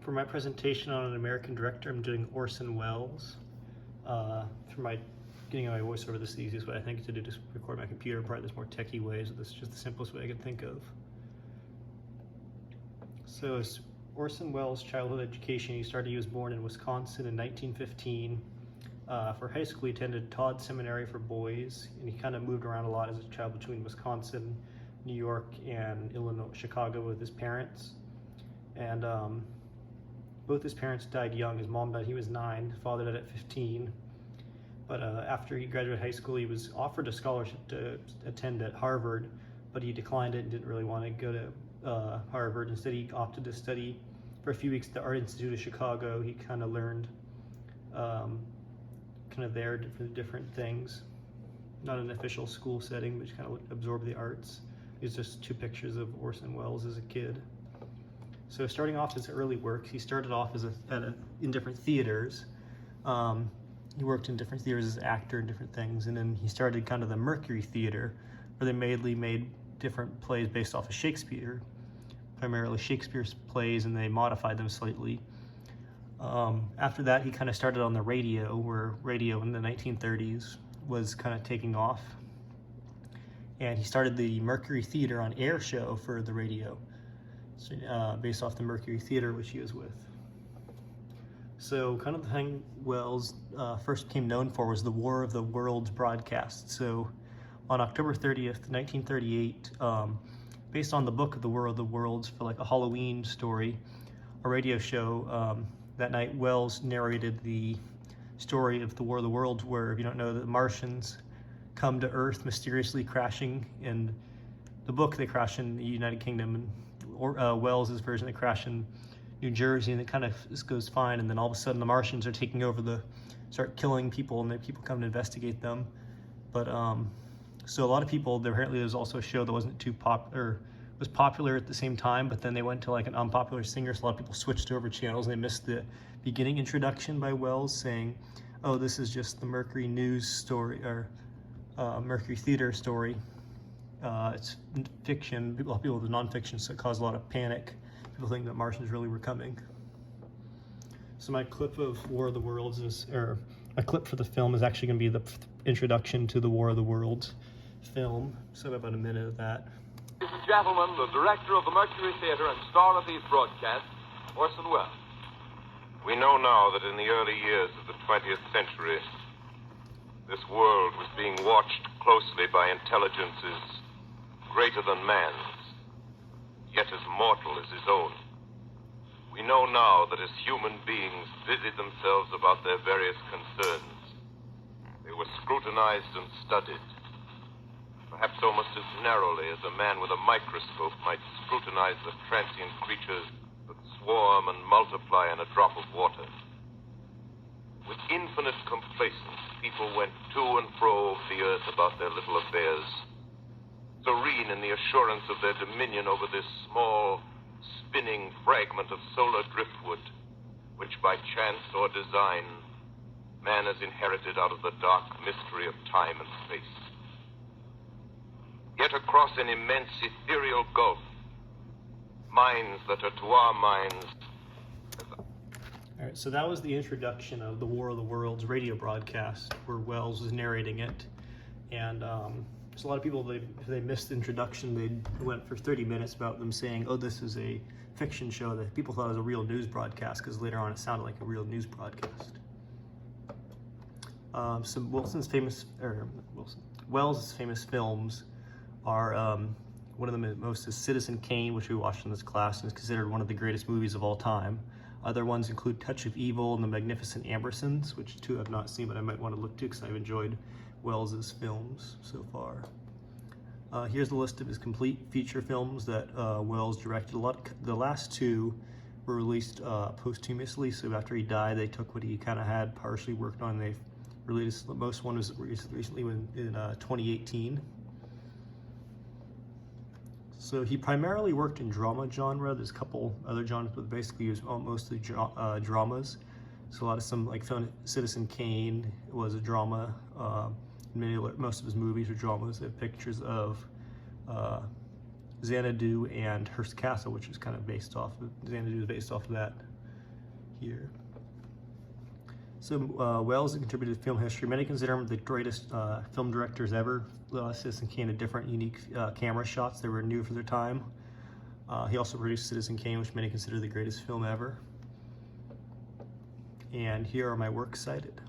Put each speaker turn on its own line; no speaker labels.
For my presentation on an American director, I'm doing Orson Welles. For my getting my voiceover, this is the easiest way I think to do, just record my computer. Probably there's more techie ways, but this is just the simplest way I can think of. So it's Orson Welles' childhood education. He was born in Wisconsin in 1915. For high school, he attended Todd Seminary for boys, and he kind of moved around a lot as a child between Wisconsin, New York, and Illinois, Chicago with his parents. And both his parents died young. His mom died, he was 9, his father died at 15. But after he graduated high school, he was offered a scholarship to attend at Harvard, but he declined it and didn't really want to go to Harvard. Instead, he opted to study for a few weeks at the Art Institute of Chicago. He kind of learned kind of there different things. Not an official school setting, but just kind of absorbed the arts. These are just 2 pictures of Orson Welles as a kid. So starting off his early work, he started off as in different theaters. He worked in different theaters as an actor and different things, and then he started kind of the Mercury Theater, where they mainly made different plays based off of Shakespeare, primarily Shakespeare's plays, and they modified them slightly. After that, he kind of started on the radio, where radio in the 1930s was kind of taking off. And he started the Mercury Theater on Air show for the radio, so, based off the Mercury Theater, which he was with. So kind of the thing Welles first became known for was the War of the Worlds broadcast. So on October 30th, 1938, based on the book of the War of the Worlds for like a Halloween story, a radio show, that night Welles narrated the story of the War of the Worlds, where, if you don't know, the Martians come to Earth mysteriously crashing. In the book, they crash in the United Kingdom, and Welles' version, they crash in New Jersey, and it kind of just goes fine, and then all of a sudden the Martians are taking over, start killing people, and then people come to investigate them. But so a lot of people, apparently there's also a show that wasn't too popular, was popular at the same time, but then they went to like an unpopular singer, so a lot of people switched over channels, and they missed the beginning introduction by Welles saying, oh, this is just the Mercury News story, or Mercury Theater story. It's fiction. A lot of people with nonfiction, so it caused a lot of panic. People think that Martians really were coming. So my clip of War of the Worlds a clip for the film is actually going to be the introduction to the War of the Worlds film. So about a minute of that.
Ladies and gentlemen, the director of the Mercury Theater and star of these broadcasts, Orson Welles.
We know now that in the early years of the 20th century, this world was being watched closely by intelligences greater than man's, yet as mortal as his own. We know now that as human beings busied themselves about their various concerns, they were scrutinized and studied, perhaps almost as narrowly as a man with a microscope might scrutinize the transient creatures that swarm and multiply in a drop of water. With infinite complacence, people went to and fro over the earth about their little affairs, serene in the assurance of their dominion over this small, spinning fragment of solar driftwood, which by chance or design, man has inherited out of the dark mystery of time and space. Yet across an immense ethereal gulf, minds that are to our minds.
All right, so that was the introduction of the War of the Worlds radio broadcast, where Welles was narrating it. And so a lot of people, if they missed the introduction, they went for 30 minutes about them saying, oh, this is a fiction show, that people thought it was a real news broadcast, because later on it sounded like a real news broadcast. Some Welles' famous films are, one of the most is Citizen Kane, which we watched in this class, and is considered one of the greatest movies of all time. Other ones include Touch of Evil and The Magnificent Ambersons, which 2 I've not seen, but I might want to look to because I've enjoyed Welles' films so far. Here's a list of his complete feature films that Welles directed. The last 2 were released posthumously, so after he died, they took what he kind of had partially worked on, and they released. The most one was recently in 2018. So he primarily worked in drama genre. There's a couple other genres, but basically he was mostly dramas. So a lot of like Citizen Kane was a drama. Most of his movies are dramas. They have pictures of Xanadu and Hearst Castle, which is kind of based off of, Xanadu is based off of that here. So Wells contributed to film history. Many consider him the greatest film directors ever. Citizen Kane had different, unique camera shots that were new for their time. He also produced Citizen Kane, which many consider the greatest film ever. And here are my works cited.